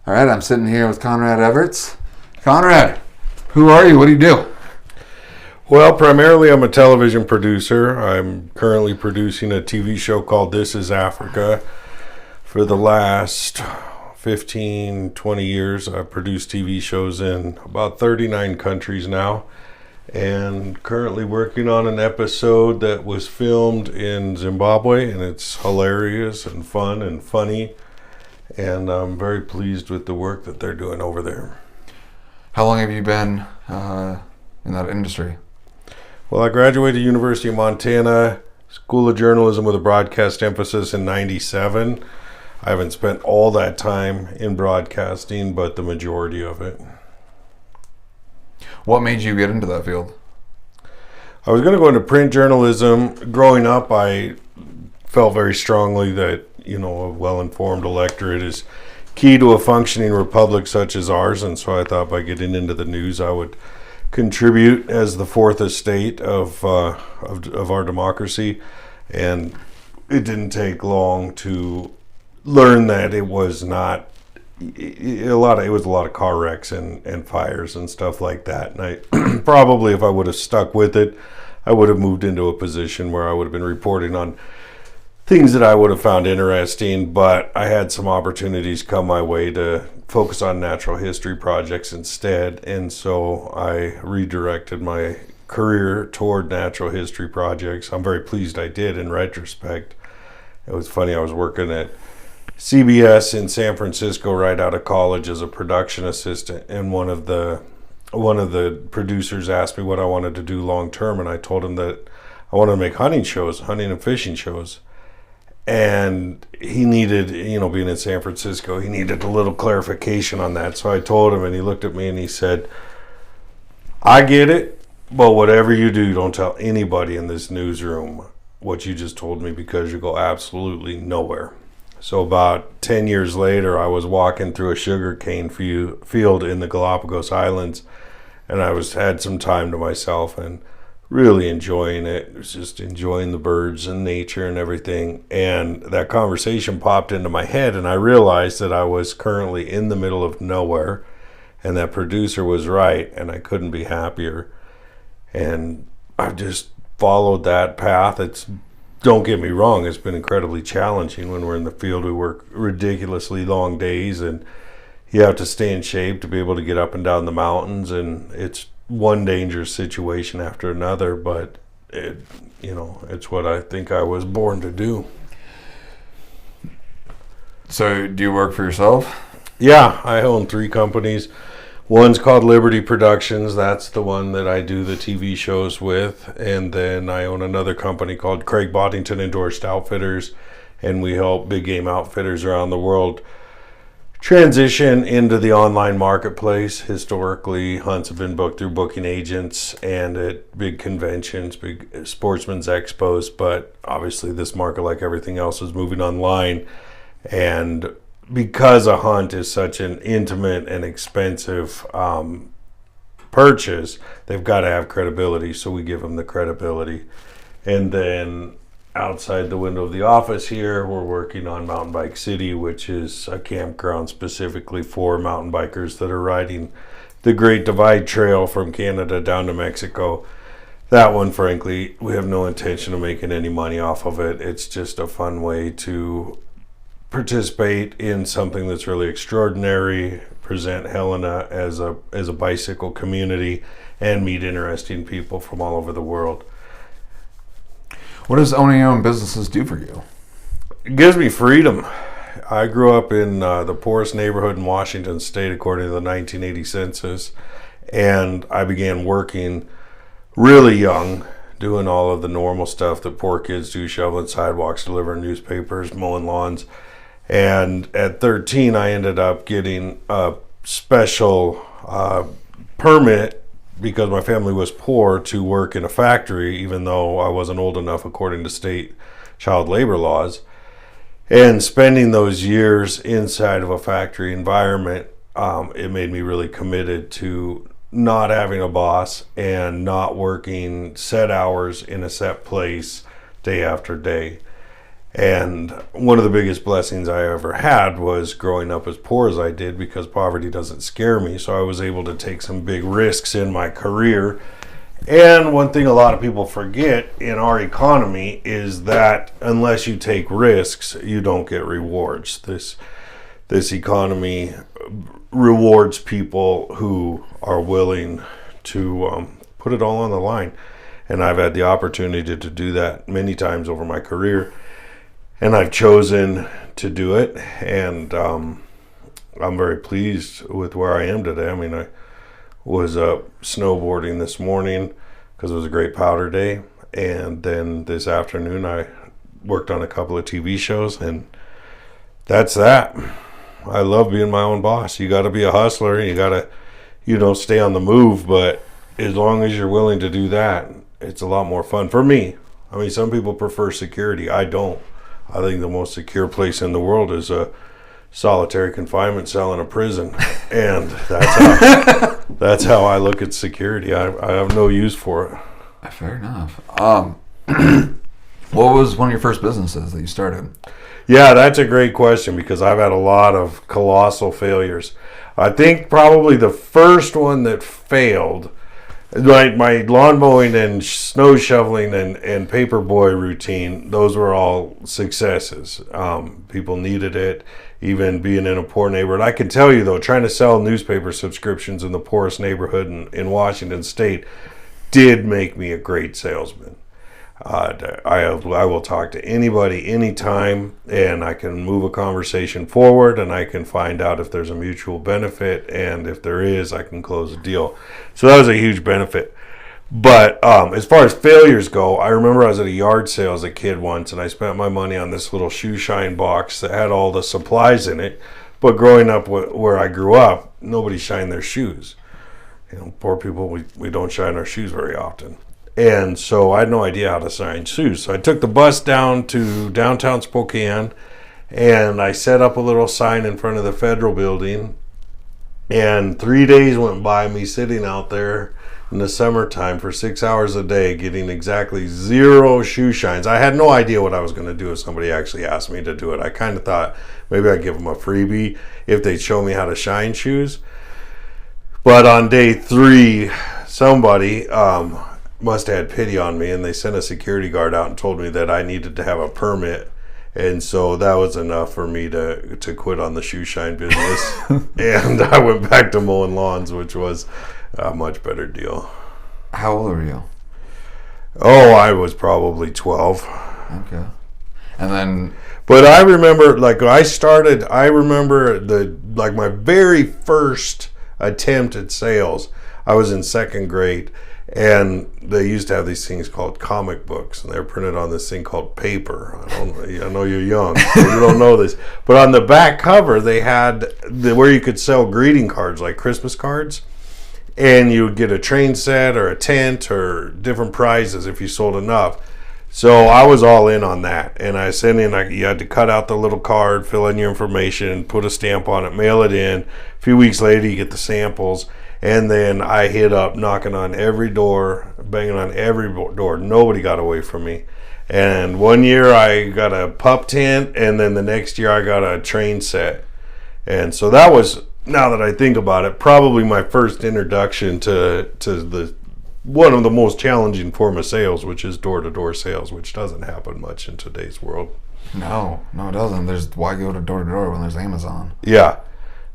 All right, I'm sitting here with Conrad Everts. Conrad, who are you? What do you do? Well, primarily I'm a television producer. I'm currently producing a TV show called This Is Africa. For the last 15, 20 years, I've produced TV shows in about 39 countries now. And currently working on an episode that was filmed in Zimbabwe, and it's hilarious and fun and funny. And I'm very pleased with the work that they're doing over there. How long have you been in that industry? Well, I graduated University of Montana, School of Journalism with a broadcast emphasis in 97. I haven't spent all that time in broadcasting, but the majority of it. What made you get into that field? I was going to go into print journalism. Growing up, I felt very strongly that, a well-informed electorate is key to a functioning republic such as ours, and so I thought by getting into the news, I would contribute as the fourth estate of our democracy. And it didn't take long to learn that it was not it was a lot of car wrecks and fires and stuff like that. And I probably, if I would have stuck with it, I would have moved into a position where I would have been reporting on things that I would have found interesting, but I had some opportunities come my way to focus on natural history projects instead, and so I redirected my career toward natural history projects. I'm very pleased I did in retrospect. It was funny, I was working at CBS in San Francisco right out of college as a production assistant, and one of the producers asked me what I wanted to do long term, and I told him that I wanted to make hunting and fishing shows. And he needed, being in San Francisco, he needed a little clarification on that. So I told him, and he looked at me and he said, I get it, but whatever you do, don't tell anybody in this newsroom what you just told me, because you go absolutely nowhere. So about 10 years later, I was walking through a sugarcane field in the Galapagos Islands, and I had some time to myself and really enjoying it. It was just enjoying the birds and nature and everything. And that conversation popped into my head, and I realized that I was currently in the middle of nowhere, and that producer was right, and I couldn't be happier. And I've just followed that path. Don't get me wrong, it's been incredibly challenging. When we're in the field, we work ridiculously long days, and you have to stay in shape to be able to get up and down the mountains, and it's one dangerous situation after another, but it's what I think I was born to do. So do you work for yourself? Yeah, I own 3 companies. One's called Liberty Productions. That's the one that I do the TV shows with. And then I own another company called Craig Boddington Endorsed Outfitters, and we help big game outfitters around the world transition into the online marketplace. Historically, hunts have been booked through booking agents and at big conventions, big sportsman's expos, but obviously this market, like everything else, is moving online. And because a hunt is such an intimate and expensive purchase, they've got to have credibility, so we give them the credibility. And then outside the window of the office here, we're working on Mountain Bike City, which is a campground specifically for mountain bikers that are riding the Great Divide Trail from Canada down to Mexico. That one, frankly, we have no intention of making any money off of it. It's just a fun way to participate in something that's really extraordinary, present Helena as a bicycle community, and meet interesting people from all over the world. What does owning your own businesses do for you? It gives me freedom. I grew up in the poorest neighborhood in Washington State, according to the 1980 census, and I began working really young, doing all of the normal stuff that poor kids do, shoveling sidewalks, delivering newspapers, mowing lawns. And at 13, I ended up getting a special permit, because my family was poor, to work in a factory, even though I wasn't old enough according to state child labor laws. And spending those years inside of a factory environment, it made me really committed to not having a boss and not working set hours in a set place day after day. And one of the biggest blessings I ever had was growing up as poor as I did, because poverty doesn't scare me. So I was able to take some big risks in my career. And one thing a lot of people forget in our economy is that unless you take risks, you don't get rewards. This economy rewards people who are willing to put it all on the line. And I've had the opportunity to do that many times over my career. And I've chosen to do it. And I'm very pleased with where I am today. I mean, I was snowboarding this morning because it was a great powder day, and then this afternoon I worked on a couple of TV shows, and that's that. I love being my own boss. You got to be a hustler. You got to, stay on the move, but as long as you're willing to do that, it's a lot more fun for me. I mean, some people prefer security. I don't. I think the most secure place in the world is a solitary confinement cell in a prison, and that's how I look at security. I have no use for it. Fair enough. What was one of your first businesses that you started? Yeah, that's a great question, because I've had a lot of colossal failures. I think probably the first one that failed, like my lawn mowing and snow shoveling and paperboy routine, those were all successes. People needed it, even being in a poor neighborhood. I can tell you, though, trying to sell newspaper subscriptions in the poorest neighborhood in Washington State did make me a great salesman. I will talk to anybody anytime, and I can move a conversation forward, and I can find out if there's a mutual benefit, and if there is, I can close a deal. So that was a huge benefit. But as far as failures go, I remember I was at a yard sale as a kid once, and I spent my money on this little shoe shine box that had all the supplies in it. But growing up where I grew up, nobody shined their shoes. Poor people, we don't shine our shoes very often. And so I had no idea how to shine shoes. So I took the bus down to downtown Spokane, and I set up a little sign in front of the federal building. And 3 days went by me sitting out there in the summertime for 6 hours a day, getting exactly 0 shoe shines. I had no idea what I was going to do if somebody actually asked me to do it. I kind of thought maybe I'd give them a freebie if they'd show me how to shine shoes. But on day 3, somebody must have had pity on me, and they sent a security guard out and told me that I needed to have a permit. And so that was enough for me to quit on the shoe shine business. And I went back to mowing lawns, which was a much better deal. How old were you? Oh, I was probably 12. Okay. And then... But I remember, I remember my very first attempt at sales. I was in second grade, and they used to have these things called comic books, and they were printed on this thing called paper. I know you're young, so you don't know this. But on the back cover, they had where you could sell greeting cards, like Christmas cards. And you would get a train set or a tent or different prizes if you sold enough. So I was all in on that. And I sent in, you had to cut out the little card, fill in your information, put a stamp on it, mail it in. A few weeks later, you get the samples. And then I hit up knocking on every door, banging on every door. Nobody got away from me. And one year I got a pup tent, and then the next year I got a train set. And so that was, now that I think about it, probably my first introduction to the one of the most challenging form of sales, which is door-to-door sales, which doesn't happen much in today's world. No, it doesn't. Why go to door-to-door when there's Amazon? Yeah.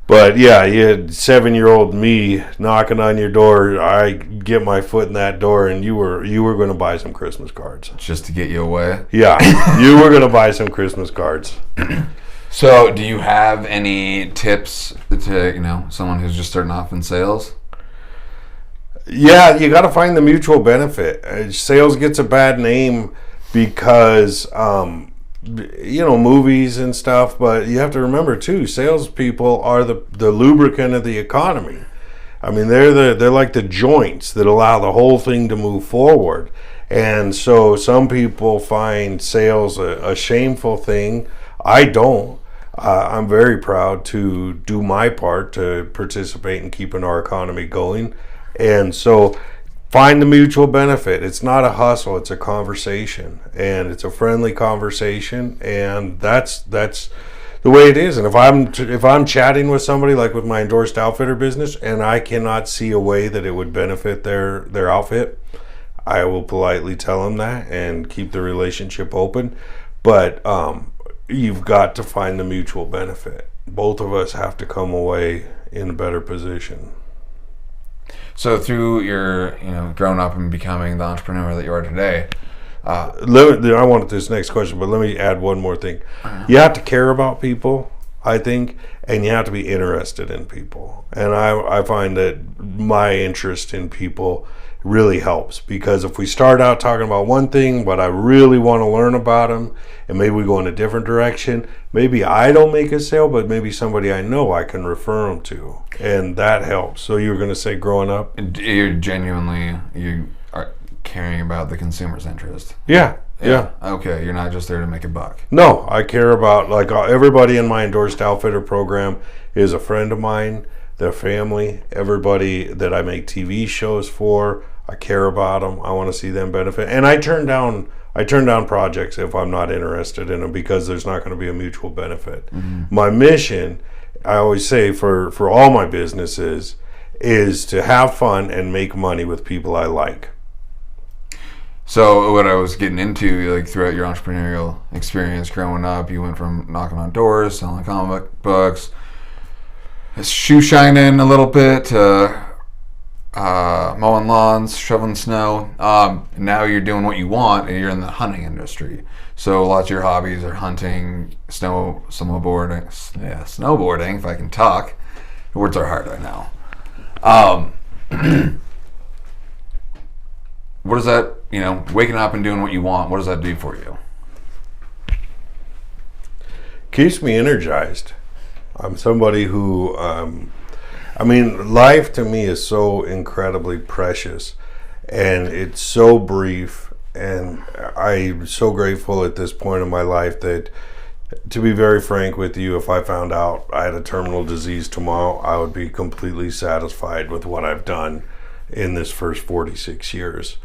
But yeah, you had 7-year-old me knocking on your door. I get my foot in that door, and you were going to buy some Christmas cards. Just to get you away? Yeah, you were going to buy some Christmas cards. So, do you have any tips to, someone who's just starting off in sales? Yeah, you got to find the mutual benefit. Sales gets a bad name because, movies and stuff, but you have to remember too, salespeople are the lubricant of the economy. I mean, they're like the joints that allow the whole thing to move forward. And so some people find sales a shameful thing. I don't. I'm very proud to do my part to participate in keeping our economy going. And so find the mutual benefit. It's not a hustle, it's a conversation, and it's a friendly conversation, and that's the way it is. And if I'm chatting with somebody, like with my endorsed outfitter business, and I cannot see a way that it would benefit their outfit, I will politely tell them that and keep the relationship open. But you've got to find the mutual benefit. Both of us have to come away in a better position. So through your, growing up and becoming the entrepreneur that you are today. I wanted this next question, but let me add one more thing. You have to care about people, I think, and you have to be interested in people. And I find that my interest in people really helps, because if we start out talking about one thing, but I really want to learn about them, and maybe we go in a different direction, maybe I don't make a sale, but maybe somebody I know I can refer them to, and that helps. So you were going to say growing up? You are caring about the consumer's interest. Yeah. Okay, you're not just there to make a buck. No, I care about, like, everybody in my endorsed outfitter program is a friend of mine, their family, everybody that I make TV shows for. I care about them. I want to see them benefit, and I turn down projects if I'm not interested in them, because there's not going to be a mutual benefit. Mm-hmm. My mission, I always say, for all my businesses, is to have fun and make money with people I like. So what I was getting into, like, throughout your entrepreneurial experience growing up, you went from knocking on doors, selling comic books, shoe shining a little bit, mowing lawns, shoveling snow. Now you're doing what you want, and you're in the hunting industry. So lots of your hobbies are hunting, snowboarding, if I can talk. The words are hard right now. What does that, waking up and doing what you want, what does that do for you? Keeps me energized. I'm somebody who, life to me is so incredibly precious, and it's so brief, and I'm so grateful at this point in my life that, to be very frank with you, if I found out I had a terminal disease tomorrow, I would be completely satisfied with what I've done in this first 46 years.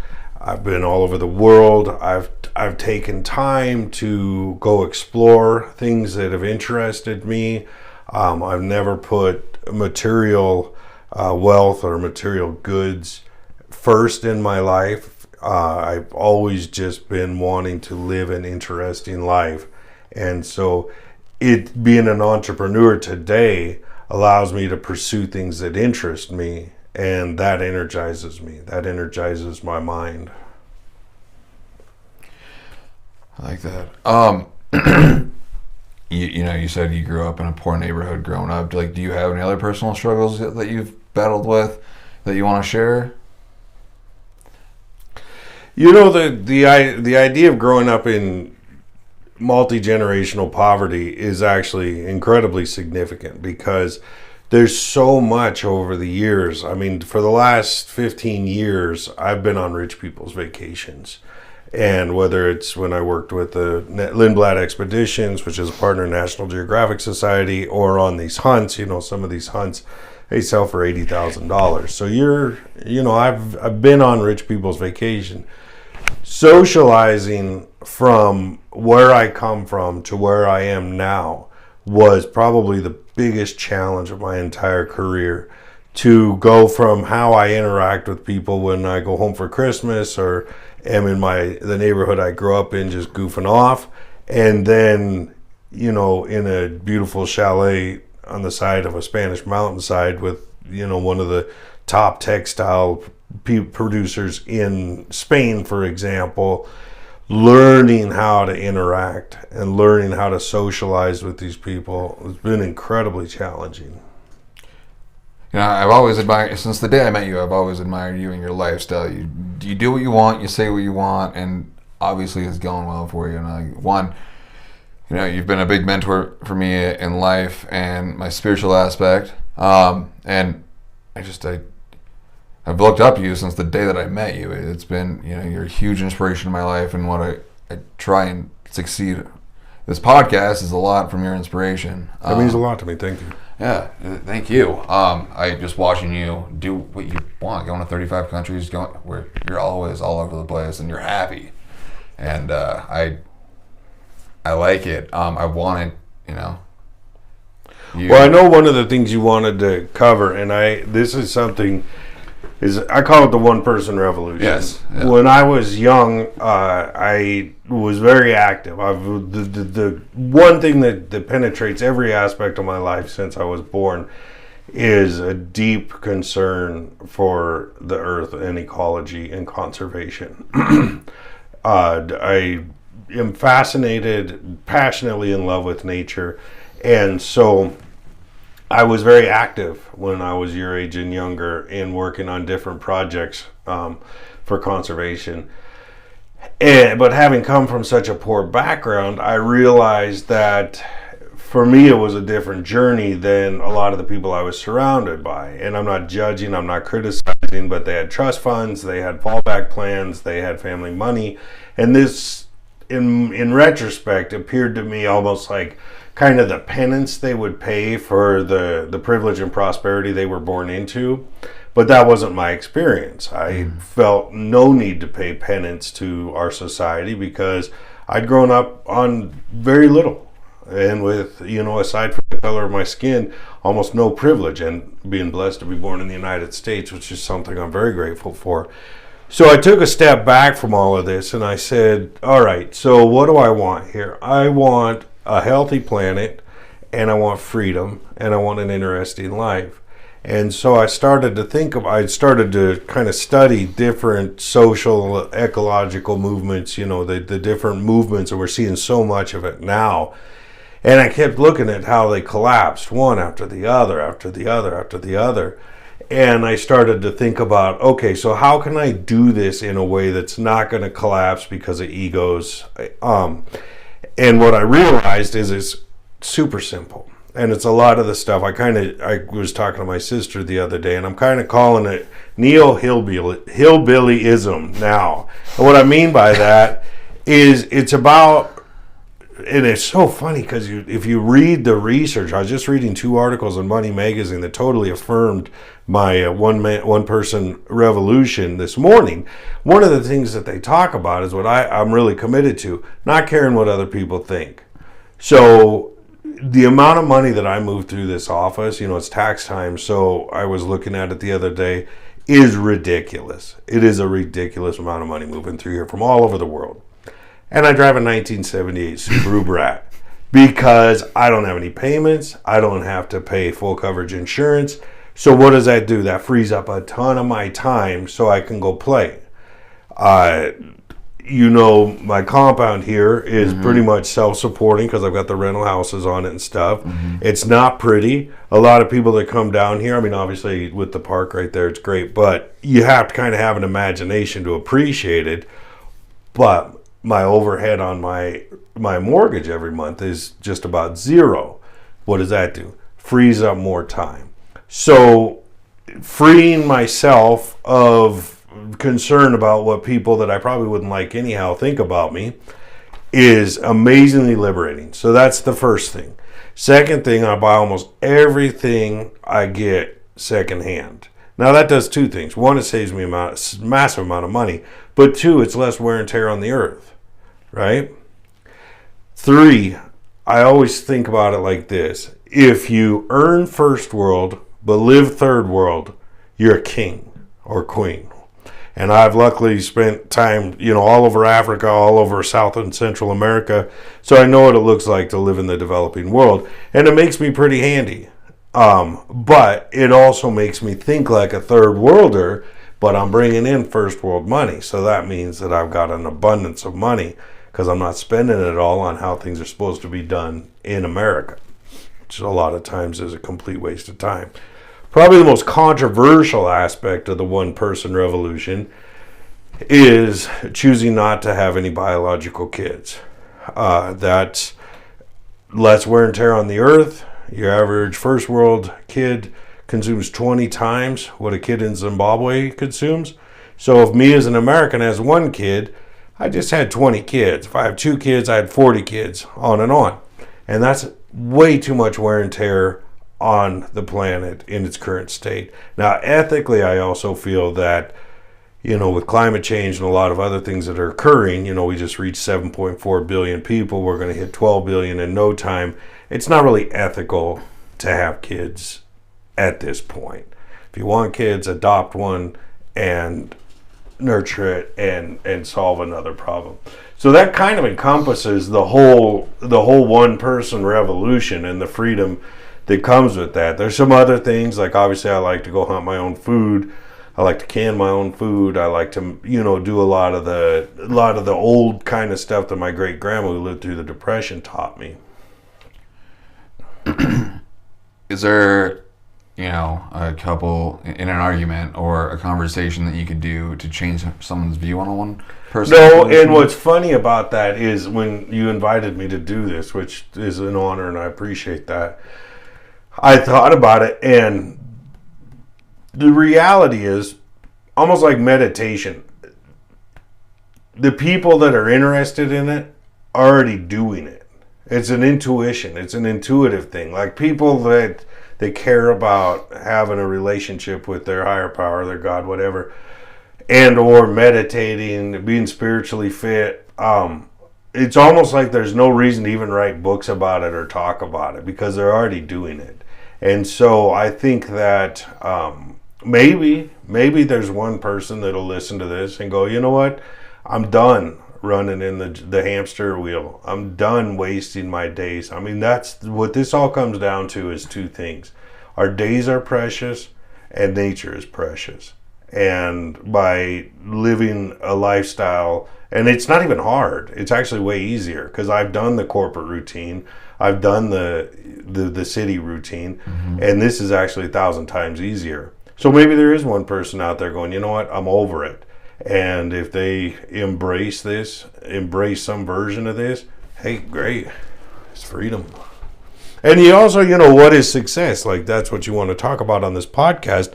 I've been all over the world. I've taken time to go explore things that have interested me. I've never put material wealth or material goods first in my life. I've always just been wanting to live an interesting life. And so being an entrepreneur today allows me to pursue things that interest me, and that energizes me. That energizes my mind. I like that. You said you grew up in a poor neighborhood growing up. Like, do you have any other personal struggles that you've battled with that you want to share? The idea of growing up in multi-generational poverty is actually incredibly significant, because there's so much over the years. For the last 15 years, I've been on rich people's vacations. And whether it's when I worked with the Lindblad Expeditions, which is a partner in National Geographic Society, or on these hunts, some of these hunts, they sell for $80,000. So I've been on rich people's vacation. Socializing from where I come from to where I am now was probably the biggest challenge of my entire career. To go from how I interact with people when I go home for Christmas, or am in the neighborhood I grew up in, just goofing off, and then in a beautiful chalet on the side of a Spanish mountainside with one of the top textile producers in Spain, for example, learning how to interact and learning how to socialize with these people has been incredibly challenging. I've always admired, since the day I met you, I've always admired you and your lifestyle. You do what you want, you say what you want, and obviously it's going well for you. And you've been a big mentor for me in life and my spiritual aspect. And I've looked up to you since the day that I met you. It's been, you're a huge inspiration in my life, and what I try and succeed this podcast is a lot from your inspiration. That means a lot to me. Thank you. Yeah, thank you. I just watching you do what you want, going to 35 countries, going where you're always all over the place, and you're happy. And I like it. I want it, Well, I know one of the things you wanted to cover, and this is something. I call it the one-person revolution. Yes. Yeah. When I was young, I was very active. The one thing that penetrates every aspect of my life since I was born is a deep concern for the earth and ecology and conservation. I am fascinated, passionately in love with nature, and so I was very active when I was your age and younger in working on different projects for conservation. But having come from such a poor background, I realized that for me it was a different journey than a lot of the people I was surrounded by. And I'm not judging, I'm not criticizing, but they had trust funds, they had fallback plans, they had family money. And this, in retrospect, appeared to me almost like kind of the penance they would pay for the privilege and prosperity they were born into. But that wasn't my experience. I felt no need to pay penance to our society because I'd grown up on very little. And with, aside from the color of my skin, almost no privilege, and being blessed to be born in the United States, which is something I'm very grateful for. So I took a step back from all of this and I said, all right, so what do I want here? I want a healthy planet, and I want freedom, and I want an interesting life. And so I started to kind of study different social, ecological movements, the different movements, and we're seeing so much of it now. And I kept looking at how they collapsed one after the other, after the other, after the other. And I started to think about, okay, so how can I do this in a way that's not going to collapse because of egos? And what I realized is it's super simple. And it's a lot of the stuff. I was talking to my sister the other day, and I'm kind of calling it neo-hillbillyism now. And what I mean by that is it's about, and it's so funny because if you read the research, I was just reading 2 articles in Money Magazine that totally affirmed my one-person revolution this morning. One of the things that they talk about is what I'm really committed to, not caring what other people think. So the amount of money that I move through this office, it's tax time, so I was looking at it the other day, is ridiculous. It is a ridiculous amount of money moving through here from all over the world. And I drive a 1978 Subaru Brat because I don't have any payments. I don't have to pay full coverage insurance. So what does that do? That frees up a ton of my time so I can go play. My compound here is pretty much self-supporting because I've got the rental houses on it and stuff. It's not pretty. A lot of people that come down here, obviously with the park right there, it's great, but you have to kind of have an imagination to appreciate it. But my overhead on my mortgage every month is just about zero. What does that do? Frees up more time. So freeing myself of concern about what people that I probably wouldn't like anyhow think about me is amazingly liberating. So that's the first thing. Second thing, I buy almost everything I get secondhand. Now that does 2 things. 1, it saves me a massive amount of money, but 2, it's less wear and tear on the earth, right? 3, I always think about it like this. If you earn first world but live third world, you're a king or queen. And I've luckily spent time, all over Africa, all over South and Central America, so I know what it looks like to live in the developing world, and it makes me pretty handy. But it also makes me think like a third worlder, but I'm bringing in first world money, so that means that I've got an abundance of money because I'm not spending it all on how things are supposed to be done in America, which a lot of times is a complete waste of time. Probably the most controversial aspect of the one-person revolution is choosing not to have any biological kids. That's less wear and tear on the earth. Your average first world kid consumes 20 times what a kid in Zimbabwe consumes. So if me as an American has 1 kid, I just had 20 kids. If I have 2 kids, I had 40 kids, on and on. And that's way too much wear and tear on the planet in its current state. Now, ethically, I also feel that, with climate change and a lot of other things that are occurring, we just reached 7.4 billion people. We're going to hit 12 billion in no time. It's not really ethical to have kids at this point. If you want kids, adopt one and nurture it and solve another problem. So that kind of encompasses the whole one person revolution and the freedom that comes with that. There's some other things, like obviously I like to go hunt my own food. I like to can my own food. I like to, do a lot of the old kind of stuff that my great grandma who lived through the Depression taught me. Is there, a couple in an argument or a conversation that you could do to change someone's view on one person? No, and what's funny about that is when you invited me to do this, which is an honor and I appreciate that, I thought about it, and the reality is almost like meditation. The people that are interested in it are already doing it. It's an intuition. It's an intuitive thing. Like people that they care about having a relationship with their higher power, their God, whatever, and or meditating, being spiritually fit. It's almost like there's no reason to even write books about it or talk about it because they're already doing it. And so I think that maybe there's one person that'll listen to this and go, you know what? I'm done running in the hamster wheel. I'm done wasting my days. I mean, that's what this all comes down to is 2 things. Our days are precious and nature is precious. And by living a lifestyle, and it's not even hard, it's actually way easier because I've done the corporate routine, I've done the city routine, and this is actually 1,000 times easier. So maybe there is one person out there going, you know what, I'm over it. And if they embrace some version of this, hey, great, it's freedom. And you also, what is success? Like that's what you want to talk about on this podcast.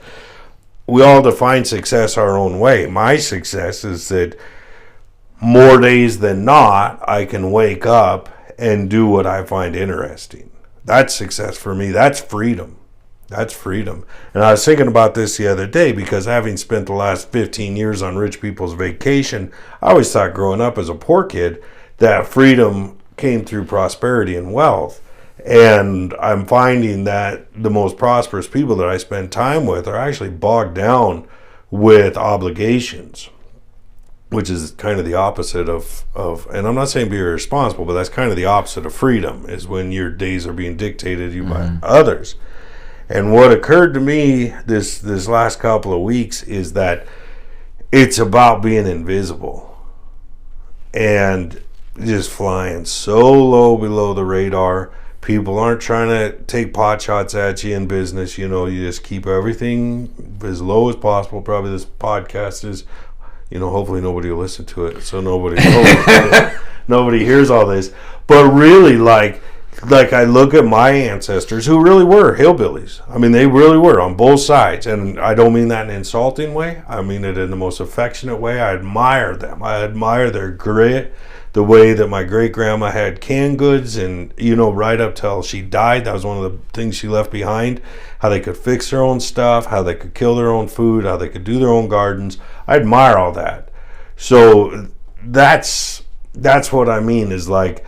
We all define success our own way. My success is that more days than not, I can wake up and do what I find interesting. That's success for me. That's freedom. That's freedom. And I was thinking about this the other day because having spent the last 15 years on rich people's vacation, I always thought growing up as a poor kid that freedom came through prosperity and wealth. And I'm finding that the most prosperous people that I spend time with are actually bogged down with obligations, which is kind of the opposite of, and I'm not saying be irresponsible, but that's kind of the opposite of freedom, is when your days are being dictated to you by others. And what occurred to me this last couple of weeks is that it's about being invisible and just flying so low below the radar. People aren't trying to take pot shots at you in business. You just keep everything as low as possible. Probably this podcast is, hopefully nobody will listen to it, so nobody hears all this. But really, like I look at my ancestors who really were hillbillies. I mean, they really were on both sides. And I don't mean that in an insulting way. I mean it in the most affectionate way. I admire them. I admire their grit, the way that my great-grandma had canned goods and, right up till she died, that was one of the things she left behind, how they could fix their own stuff, how they could kill their own food, how they could do their own gardens. I admire all that. So that's what I mean is like,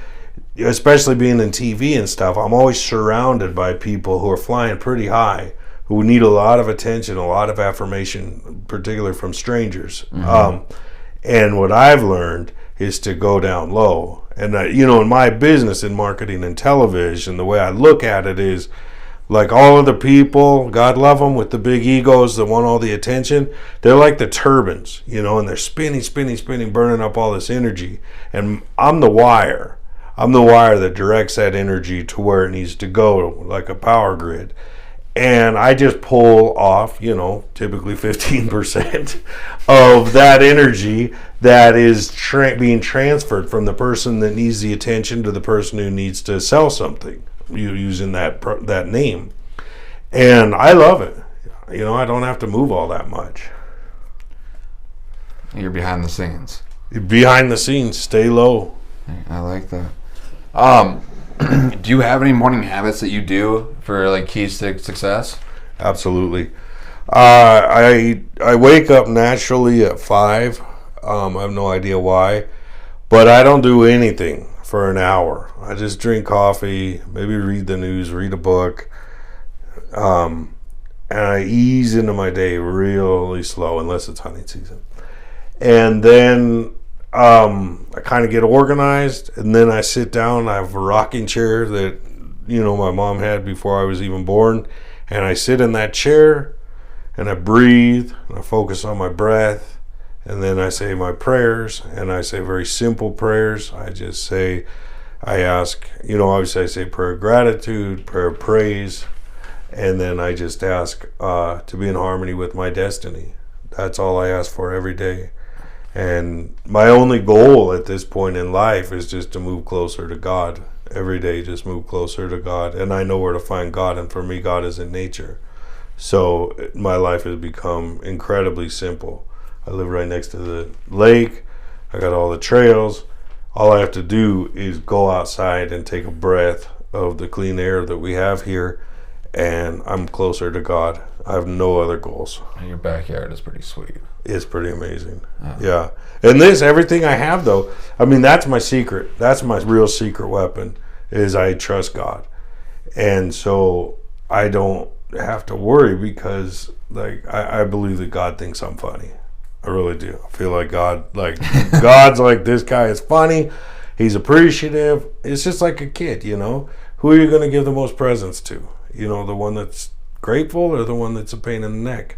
especially being in TV and stuff, I'm always surrounded by people who are flying pretty high, who need a lot of attention, a lot of affirmation, particularly from strangers. And what I've learned is to go down low. And, in my business in marketing and television, the way I look at it is like all of the people, God love them, with the big egos that want all the attention, they're like the turbines, and they're spinning, burning up all this energy. And I'm the wire. I'm the wire that directs that energy to where it needs to go, like a power grid. And I just pull off, typically 15% of that energy that is being transferred from the person that needs the attention to the person who needs to sell something, using that name. And I love it. I don't have to move all that much. You're behind the scenes. Behind the scenes, stay low. I like that. Do you have any morning habits that you do for like keys to success? Absolutely. I wake up naturally at 5. I have no idea why, but I don't do anything for an hour. I just drink coffee, maybe read the news, read a book, and I ease into my day really slow, unless it's hunting season. And then I kind of get organized, and then I sit down. I have a rocking chair that my mom had before I was even born, and I sit in that chair and I breathe and I focus on my breath, and then I say my prayers, and I say very simple prayers. I ask, obviously I say prayer of gratitude, prayer of praise, and then I just ask to be in harmony with my destiny. That's all I ask for every day. And my only goal at this point in life is just to move closer to God. Every day, just move closer to God. And I know where to find God, and for me, God is in nature. So my life has become incredibly simple. I live right next to the lake. I got all the trails. All I have to do is go outside and take a breath of the clean air that we have here, and I'm closer to God. I have no other goals. Your backyard is pretty sweet. It's pretty amazing. Yeah. And everything I have, though, that's my secret. That's my real secret weapon, is I trust God. And so I don't have to worry, because I believe that God thinks I'm funny. I really do. I feel like God's like, this guy is funny. He's appreciative. It's just like a kid, Who are you going to give the most presents to? The one that's grateful, or the one that's a pain in the neck?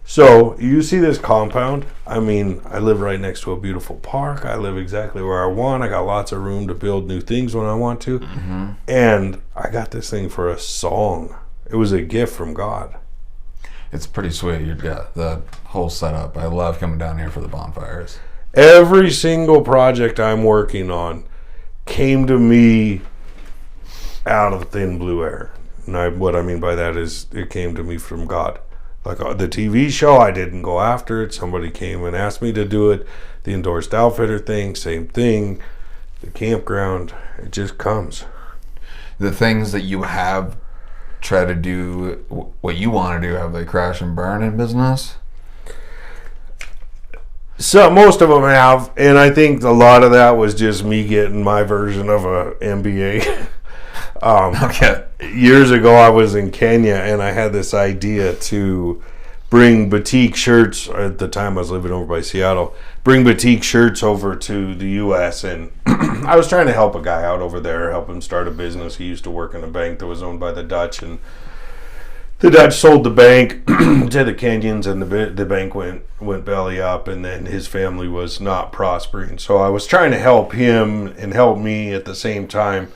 So you see this compound. I live right next to a beautiful park. I live exactly where I want. I got lots of room to build new things when I want to. Mm-hmm. And I got this thing for a song. It was a gift from God. It's pretty sweet. You've got the whole setup. I love coming down here for the bonfires. Every single project I'm working on came to me out of thin blue air. And what I mean by that is it came to me from God. Like the TV show, I didn't go after it. Somebody came and asked me to do it. The endorsed outfitter thing, same thing. The campground, it just comes. The things that you have try to do what you want to do, have they crash and burn in business? So most of them have, and I think a lot of that was just me getting my version of a MBA. Okay. Years ago, I was in Kenya, and I had this idea to bring batik shirts. At the time, I was living over by Seattle. Bring batik shirts over to the U.S., and I was trying to help a guy out over there, help him start a business. He used to work in a bank that was owned by the Dutch, and the Dutch sold the bank to the Kenyans, and the bank went belly up, and then his family was not prospering. So I was trying to help him and help me at the same time.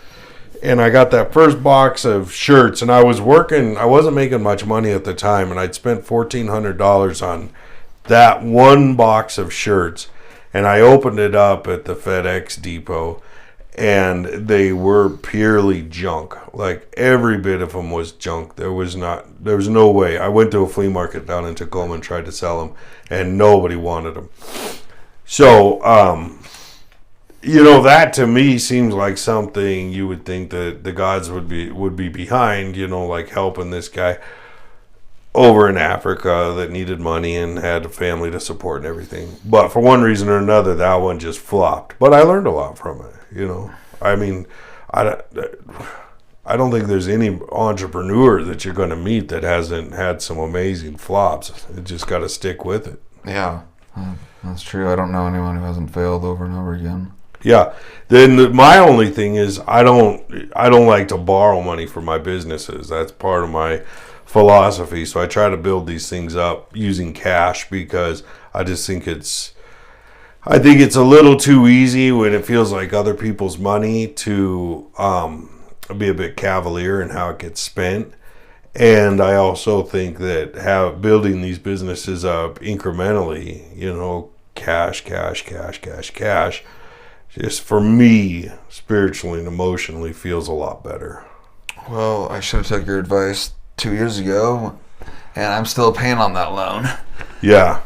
And I got that first box of shirts, and I wasn't making much money at the time, and I'd spent $1,400 on that one box of shirts. And I opened it up at the FedEx depot, and they were purely junk. Like every bit of them was junk. There was no way. I went to a flea market down in Tacoma and tried to sell them, and nobody wanted them. So, that to me seems like something you would think that the gods would be behind, like helping this guy over in Africa that needed money and had a family to support and everything. But for one reason or another, that one just flopped. But I learned a lot from it, I don't think there's any entrepreneur that you're going to meet that hasn't had some amazing flops. You just got to stick with it. Yeah, that's true. I don't know anyone who hasn't failed over and over again. Yeah. Then my only thing is I don't like to borrow money for my businesses. That's part of my philosophy. So I try to build these things up using cash, because I just think it's a little too easy when it feels like other people's money to be a bit cavalier in how it gets spent. And I also think that building these businesses up incrementally, cash, just for me, spiritually and emotionally, feels a lot better. Well, I should have took your advice 2 years ago, and I'm still paying on that loan. Yeah.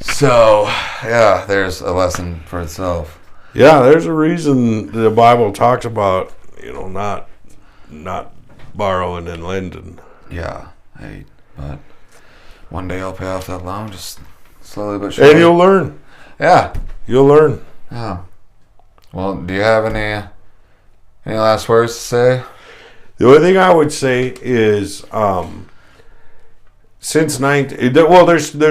So, yeah, there's a lesson for itself. Yeah, there's a reason the Bible talks about, not borrowing and lending. Yeah, hey, but one day I'll pay off that loan, just slowly but surely. And you'll learn. Yeah. You'll learn. Yeah. Well, do you have any last words to say? The only thing I would say is, there's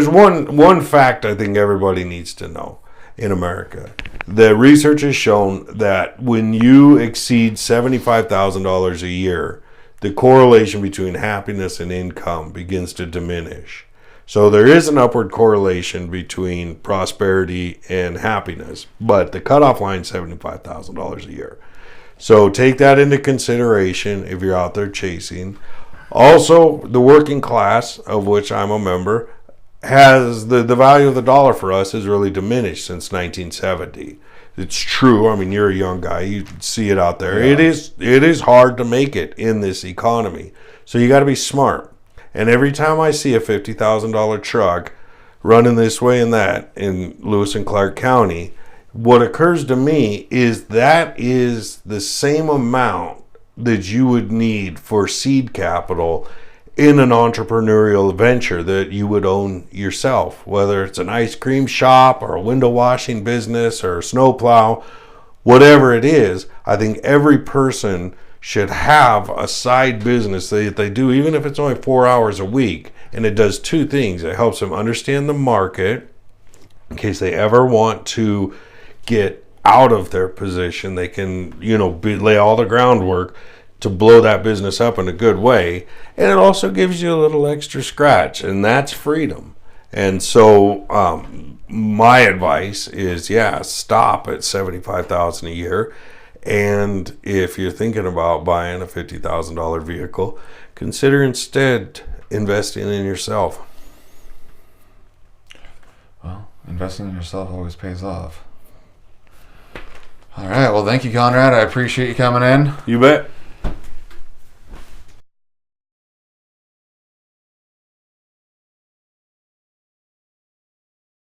one fact I think everybody needs to know in America. The research has shown that when you exceed $75,000 a year, the correlation between happiness and income begins to diminish. So there is an upward correlation between prosperity and happiness, but the cutoff line is $75,000 a year. So take that into consideration if you're out there chasing. Also, the working class, of which I'm a member, has the value of the dollar for us has really diminished since 1970. It's true. I mean, you're a young guy. You see it out there. Yeah. It is hard to make it in this economy. So you got to be smart. And every time I see a $50,000 truck running this way and that in Lewis and Clark County, what occurs to me is that is the same amount that you would need for seed capital in an entrepreneurial venture that you would own yourself, whether it's an ice cream shop or a window washing business or a snowplow, whatever it is. I think every person should have a side business that they do, even if it's only 4 hours a week. And it does two things. It helps them understand the market in case they ever want to get out of their position. They can, lay all the groundwork to blow that business up in a good way. And it also gives you a little extra scratch, and that's freedom. And so my advice is, stop at $75,000 a year. And if you're thinking about buying a $50,000 vehicle, consider instead investing in yourself. Well, investing in yourself always pays off. All right. Well, thank you, Conrad. I appreciate you coming in. You bet.